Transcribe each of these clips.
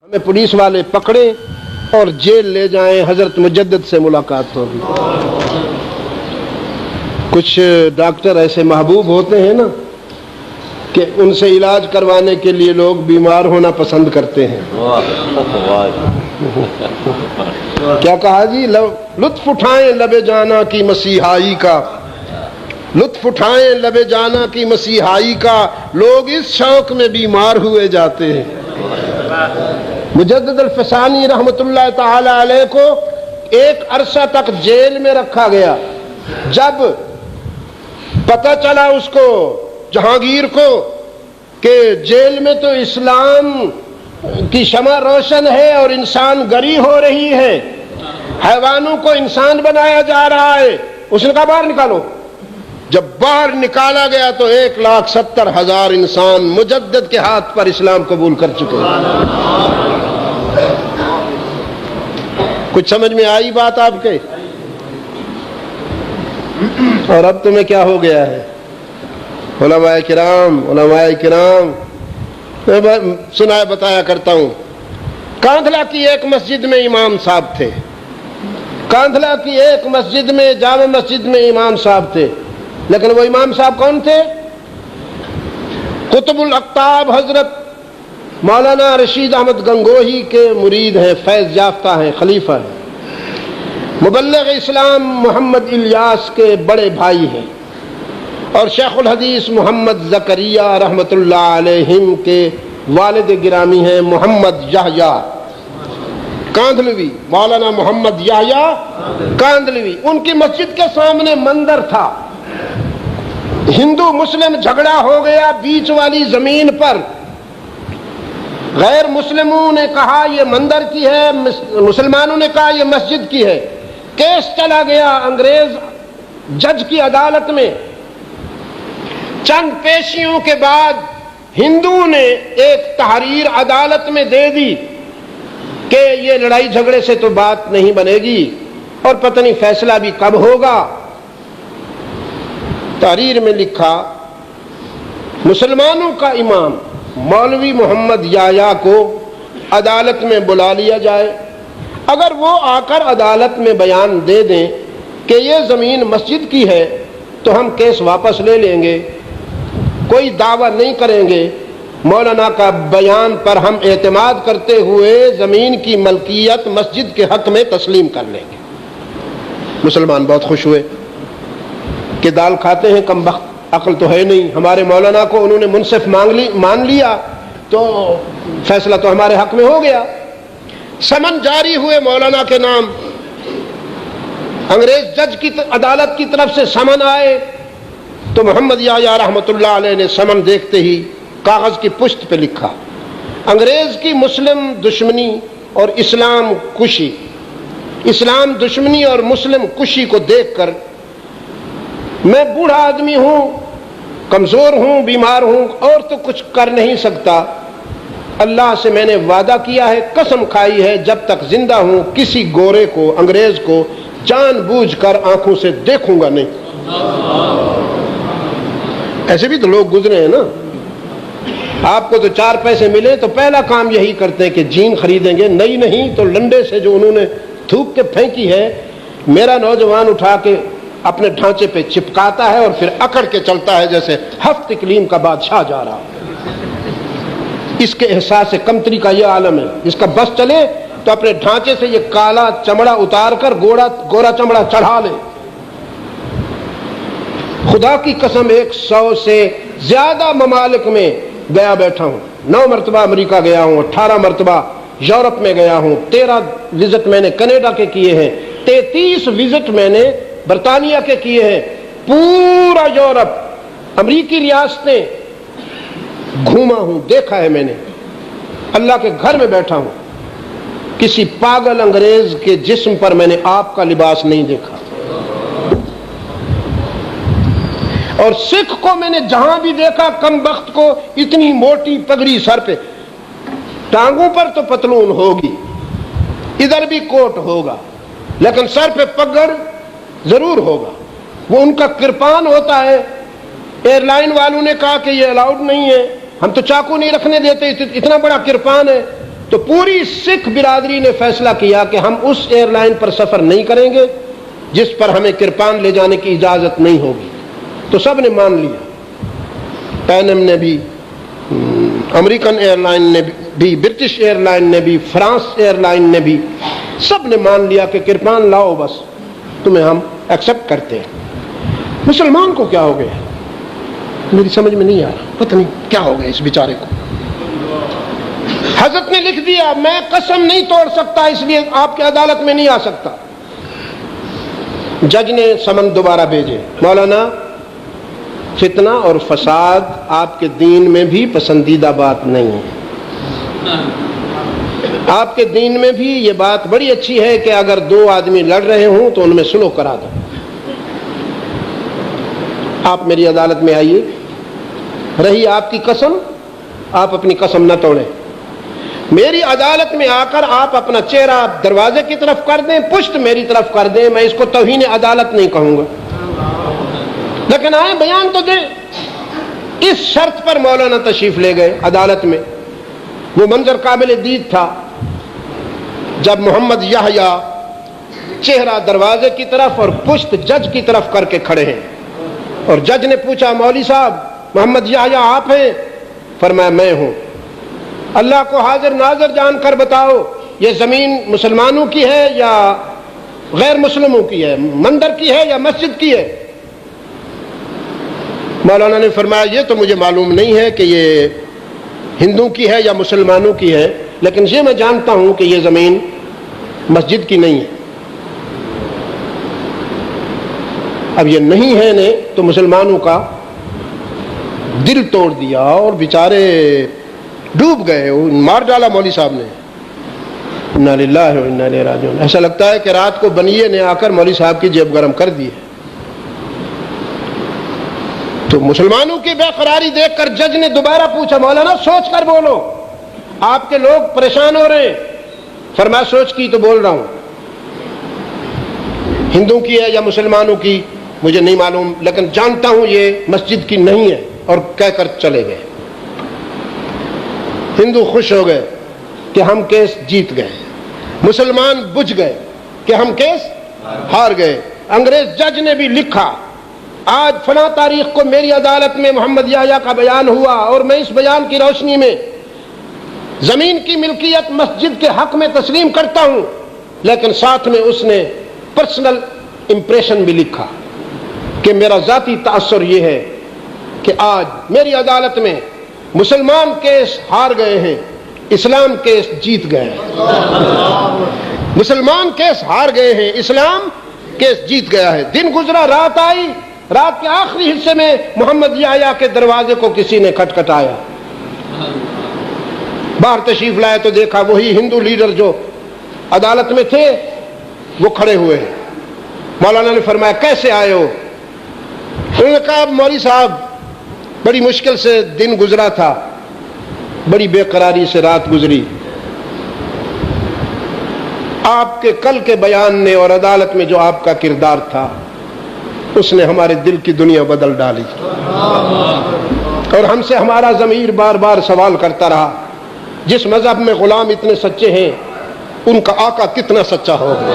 ہمیں پولیس والے پکڑیں اور جیل لے جائیں، حضرت مجدد سے ملاقات ہوگی۔ کچھ ڈاکٹر ایسے محبوب ہوتے ہیں نا کہ ان سے علاج کروانے کے لیے لوگ بیمار ہونا پسند کرتے ہیں۔ کیا کہا جی؟ لطف اٹھائیں لب جانا کی مسیحائی کا، لطف اٹھائیں لب جانا کی مسیحائی کا، لوگ اس شوق میں بیمار ہوئے جاتے ہیں۔ مجدد الفسانی رحمت اللہ تعالی علیہ کو ایک عرصہ تک جیل میں رکھا گیا۔ جب پتہ چلا اس کو، جہانگیر کو، کہ جیل میں تو اسلام کی شمع روشن ہے اور انسان گری ہو رہی ہے، حیوانوں کو انسان بنایا جا رہا ہے، اس نے کہا باہر نکالو۔ جب باہر نکالا گیا تو 1,70,000 انسان مجدد کے ہاتھ پر اسلام قبول کر چکے۔ کچھ سمجھ میں آئی بات آپ کے؟ اور اب تمہیں کیا ہو گیا ہے؟ علماء کرام سنایا بتایا کرتا ہوں، کاندھلا کی ایک مسجد میں امام صاحب تھے، کاندھلا کی ایک مسجد میں، جامع مسجد میں امام صاحب تھے، لیکن وہ امام صاحب کون تھے؟ قطب الاقطاب حضرت مولانا رشید احمد گنگوہی کے مرید ہیں، فیض یافتہ ہیں، خلیفہ ہیں، مبلغ اسلام محمد الیاس کے بڑے بھائی ہیں، اور شیخ الحدیث محمد زکریہ رحمت اللہ علیہم کے والد گرامی ہیں محمد یحییٰ کاندھلوی، مولانا محمد یحییٰ کاندھلوی۔ ان کی مسجد کے سامنے مندر تھا، ہندو مسلم جھگڑا ہو گیا بیچ والی زمین پر، غیر مسلموں نے کہا یہ مندر کی ہے، مسلمانوں نے کہا یہ مسجد کی ہے، کیس چلا گیا انگریز جج کی عدالت میں۔ چند پیشیوں کے بعد ہندوؤں نے ایک تحریر عدالت میں دے دی کہ یہ لڑائی جھگڑے سے تو بات نہیں بنے گی اور پتہ نہیں فیصلہ بھی کب ہوگا۔ تحریر میں لکھا مسلمانوں کا امام مولوی محمد یحییٰ کو عدالت میں بلا لیا جائے، اگر وہ آ کر عدالت میں بیان دے دیں کہ یہ زمین مسجد کی ہے تو ہم کیس واپس لے لیں گے، کوئی دعویٰ نہیں کریں گے، مولانا کا بیان پر ہم اعتماد کرتے ہوئے زمین کی ملکیت مسجد کے حق میں تسلیم کر لیں گے۔ مسلمان بہت خوش ہوئے کہ دال کھاتے ہیں کم بخت، عقل تو ہے نہیں، ہمارے مولانا کو انہوں نے منصف مان لیا تو فیصلہ تو ہمارے حق میں ہو گیا۔ سمن جاری ہوئے مولانا کے نام، انگریز جج کی عدالت کی طرف سے سمن آئے تو محمد یحییٰ رحمۃ اللہ علیہ نے سمن دیکھتے ہی کاغذ کی پشت پہ لکھا انگریز کی مسلم دشمنی اور اسلام کشی، اسلام دشمنی اور مسلم کشی کو دیکھ کر میں بوڑھا آدمی ہوں، کمزور ہوں، بیمار ہوں اور تو کچھ کر نہیں سکتا، اللہ سے میں نے وعدہ کیا ہے، قسم کھائی ہے، جب تک زندہ ہوں کسی گورے کو، انگریز کو جان بوجھ کر آنکھوں سے دیکھوں گا نہیں۔ ایسے بھی تو لوگ گزرے ہیں نا، آپ کو تو 4 پیسے ملے تو پہلا کام یہی کرتے ہیں کہ جین خریدیں گے، نئی نہیں تو لنڈے سے جو انہوں نے تھوک کے پھینکی ہے، میرا نوجوان اٹھا کے اپنے ڈھانچے پہ چپکاتا ہے اور پھر اکڑ کے چلتا ہے جیسے ہفت اقلیم کا بادشاہ جا رہا۔ اس کے احساس کمتری کا یہ عالم ہے، اس کا بس چلے تو اپنے ڈھانچے سے یہ کالا چمڑا اتار کر گورا چمڑا چڑھا لے۔ خدا کی قسم 100 سے زیادہ ممالک میں گیا بیٹھا ہوں، 9 مرتبہ امریکہ گیا ہوں، 18 مرتبہ یورپ میں گیا ہوں، 13 وزٹ میں نے کینیڈا کے کیے ہیں، 33 وزٹ میں نے برطانیہ کے کیے ہیں، پورا یورپ، امریکی ریاستیں گھوما ہوں، دیکھا ہے میں نے، اللہ کے گھر میں بیٹھا ہوں، کسی پاگل انگریز کے جسم پر میں نے آپ کا لباس نہیں دیکھا، اور سکھ کو میں نے جہاں بھی دیکھا کم بخت کو اتنی موٹی پگڑی سر پہ، ٹانگوں پر تو پتلون ہوگی، ادھر بھی کوٹ ہوگا، لیکن سر پہ پگڑ ضرور ہوگا، وہ ان کا کرپان ہوتا ہے۔ ایئر لائن والوں نے کہا کہ یہ الاؤڈ نہیں ہے، ہم تو چاقو نہیں رکھنے دیتے، اتنا بڑا کرپان ہے، تو پوری سکھ برادری نے فیصلہ کیا کہ ہم اس ایئر لائن پر سفر نہیں کریں گے جس پر ہمیں کرپان لے جانے کی اجازت نہیں ہوگی. تو سب نے مان لیا. پین ایم نے بھی، امریکن ایئر لائن نے بھی، برٹش ایئر لائن نے بھی، فرانس ایئر لائن نے بھی، سب نے مان لیا کہ کرپان لاؤ، بس تمہیں ہم ایکسپٹ کرتے ہیں. مسلمان کو کیا ہو گیا میری سمجھ میں نہیں آ رہا، پتہ نہیں کیا ہو گیا اس بیچارے کو. حضرت نے لکھ دیا میں قسم نہیں توڑ سکتا، اس لیے آپ کی عدالت میں نہیں آ سکتا. جج نے سمن دوبارہ بھیجے. مولانا فتنہ اور فساد آپ کے دین میں بھی پسندیدہ بات نہیں ہے. آپ کے دین میں بھی یہ بات بڑی اچھی ہے کہ اگر دو آدمی لڑ رہے ہوں تو ان میں صلح کرا دو. آپ میری عدالت میں آئیے، رہی آپ کی قسم، آپ اپنی قسم نہ توڑیں. میری عدالت میں آ کر آپ اپنا چہرہ دروازے کی طرف کر دیں، پشت میری طرف کر دیں، میں اس کو توہین عدالت نہیں کہوں گا، لیکن آئیں بیان تو دیں. اس شرط پر مولانا تشریف لے گئے عدالت میں. وہ منظر قابل دید تھا جب محمد یحییٰ چہرہ دروازے کی طرف اور پشت جج کی طرف کر کے کھڑے ہیں، اور جج نے پوچھا مولوی صاحب محمد یحییٰ آپ ہیں؟ فرمایا میں ہوں. اللہ کو حاضر ناظر جان کر بتاؤ یہ زمین مسلمانوں کی ہے یا غیر مسلموں کی ہے، مندر کی ہے یا مسجد کی ہے؟ مولانا نے فرمایا یہ تو مجھے معلوم نہیں ہے کہ یہ ہندوؤں کی ہے یا مسلمانوں کی ہے، لیکن یہ میں جانتا ہوں کہ یہ زمین مسجد کی نہیں ہے. اب یہ نہیں ہے نے تو مسلمانوں کا دل توڑ دیا اور بیچارے ڈوب گئے، مار ڈالا مولوی صاحب نے. انا للہ و انا الیہ راجعون. ایسا لگتا ہے کہ رات کو بنیے نے آ کر مولوی صاحب کی جیب گرم کر دی. تو مسلمانوں کی بے قراری دیکھ کر جج نے دوبارہ پوچھا مولانا سوچ کر بولو، آپ کے لوگ پریشان ہو رہے ہیں. فرمایا سوچ کی تو بول رہا ہوں. ہندوؤں کی ہے یا مسلمانوں کی مجھے نہیں معلوم، لیکن جانتا ہوں یہ مسجد کی نہیں ہے، اور کہہ کر چلے گئے. ہندو خوش ہو گئے کہ ہم کیس جیت گئے، مسلمان بجھ گئے کہ ہم کیس ہار گئے. انگریز جج نے بھی لکھا آج فلاں تاریخ کو میری عدالت میں محمد یحییٰ کا بیان ہوا، اور میں اس بیان کی روشنی میں زمین کی ملکیت مسجد کے حق میں تسلیم کرتا ہوں. لیکن ساتھ میں اس نے پرسنل امپریشن بھی لکھا کہ میرا ذاتی تاثر یہ ہے کہ آج میری عدالت میں مسلمان کیس ہار گئے ہیں، اسلام کیس جیت گئے ہیں. مسلمان کیس ہار گئے ہیں، اسلام کیس جیت گیا ہے. دن گزرا، رات آئی، رات کے آخری حصے میں محمد یحییٰ کے دروازے کو کسی نے کھٹکھٹایا. باہر تشریف لائے تو دیکھا وہی ہندو لیڈر جو عدالت میں تھے وہ کھڑے ہوئے ہیں. مولانا نے فرمایا کیسے آئے ہو؟ انہوں نے کہا مولوی صاحب بڑی مشکل سے دن گزرا تھا، بڑی بے قراری سے رات گزری. آپ کے کل کے بیان نے اور عدالت میں جو آپ کا کردار تھا اس نے ہمارے دل کی دنیا بدل ڈالی، اور ہم سے ہمارا ضمیر بار بار سوال کرتا رہا جس مذہب میں غلام اتنے سچے ہیں ان کا آقا کتنا سچا ہوگا.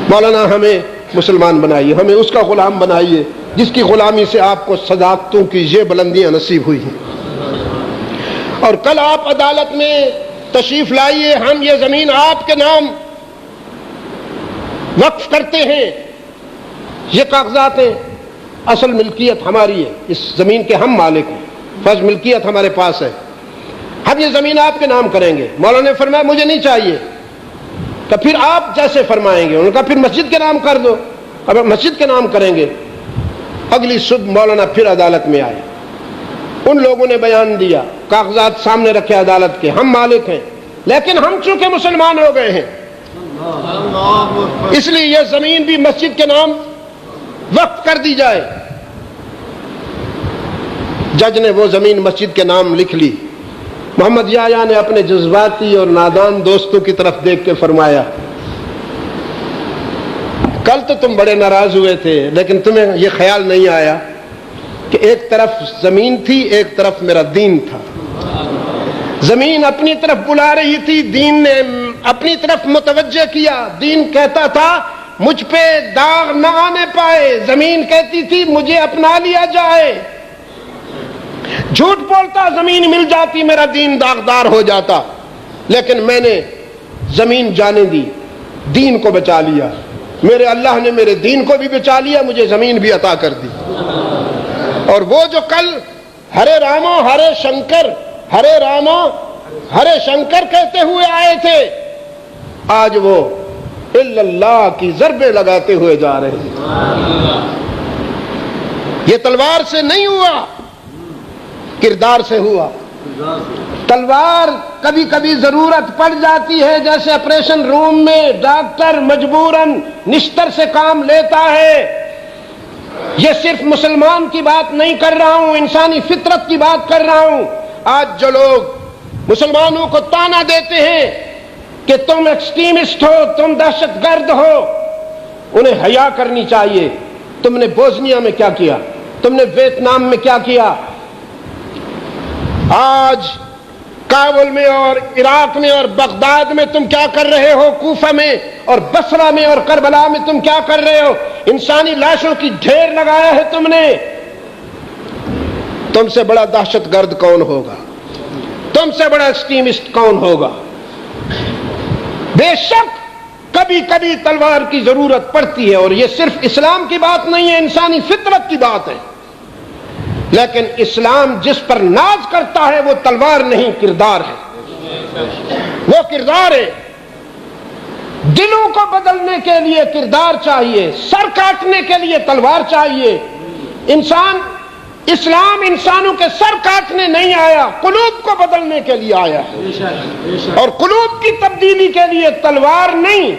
مولانا ہمیں مسلمان بنائیے، ہمیں اس کا غلام بنائیے جس کی غلامی سے آپ کو صداقتوں کی یہ بلندیاں نصیب ہوئی ہیں. اور کل آپ عدالت میں تشریف لائیے، ہم یہ زمین آپ کے نام وقف کرتے ہیں. یہ کاغذات ہیں، اصل ملکیت ہماری ہے، اس زمین کے ہم مالک ہیں، فرض ملکیت ہمارے پاس ہے، ہم یہ زمین آپ کے نام کریں گے. مولانا نے فرمایا مجھے نہیں چاہیے. تو پھر آپ جیسے فرمائیں گے. انہوں نے کہا پھر مسجد کے نام کر دو. اب مسجد کے نام کریں گے. اگلی صبح مولانا پھر عدالت میں آئے. ان لوگوں نے بیان دیا، کاغذات سامنے رکھے عدالت کے، ہم مالک ہیں، لیکن ہم چونکہ مسلمان ہو گئے ہیں اس لیے یہ زمین بھی مسجد کے نام وقف کر دی جائے. جج نے وہ زمین مسجد کے نام لکھ لی. محمد یحییٰ نے اپنے جذباتی اور نادان دوستوں کی طرف دیکھ کے فرمایا کل تو تم بڑے ناراض ہوئے تھے، لیکن تمہیں یہ خیال نہیں آیا کہ ایک طرف زمین تھی، ایک طرف میرا دین تھا. زمین اپنی طرف بلا رہی تھی، دین نے اپنی طرف متوجہ کیا. دین کہتا تھا مجھ پہ داغ نہ آنے پائے، زمین کہتی تھی مجھے اپنا لیا جائے. جھوٹ بولتا زمین مل جاتی، میرا دین داغدار ہو جاتا. لیکن میں نے زمین جانے دی، دین کو بچا لیا. میرے اللہ نے میرے دین کو بھی بچا لیا، مجھے زمین بھی عطا کر دی. اور وہ جو کل ہرے رامو ہرے شنکر، ہرے رامو ہرے شنکر کہتے ہوئے آئے تھے، آج وہ الا اللہ کی ضربیں لگاتے ہوئے جا رہے ہیں. یہ تلوار سے نہیں ہوا، کردار سے ہوا. تلوار کبھی کبھی ضرورت پڑ جاتی ہے، جیسے آپریشن روم میں ڈاکٹر مجبوراً نشتر سے کام لیتا ہے. یہ صرف مسلمان کی بات نہیں کر رہا ہوں، انسانی فطرت کی بات کر رہا ہوں. آج جو لوگ مسلمانوں کو تانا دیتے ہیں کہ تم ایکسٹریمسٹ ہو، تم دہشت گرد ہو، انہیں حیا کرنی چاہیے. تم نے بوسنیا میں کیا کیا؟ تم نے ویتنام میں کیا کیا؟ آج کابل میں اور عراق میں اور بغداد میں تم کیا کر رہے ہو؟ کوفہ میں اور بصرہ میں اور کربلا میں تم کیا کر رہے ہو؟ انسانی لاشوں کی ڈھیر لگایا ہے تم نے. تم سے بڑا دہشت گرد کون ہوگا؟ تم سے بڑا ایکسٹریمسٹ کون ہوگا؟ بے شک کبھی کبھی تلوار کی ضرورت پڑتی ہے، اور یہ صرف اسلام کی بات نہیں ہے، انسانی فطرت کی بات ہے. لیکن اسلام جس پر ناز کرتا ہے وہ تلوار نہیں، کردار ہے. وہ کردار ہے. دلوں کو بدلنے کے لیے کردار چاہیے، سر کاٹنے کے لیے تلوار چاہیے. اسلام انسانوں کے سر کاٹنے نہیں آیا، قلوب کو بدلنے کے لیے آیا ہے. اور قلوب کی تبدیلی کے لیے تلوار نہیں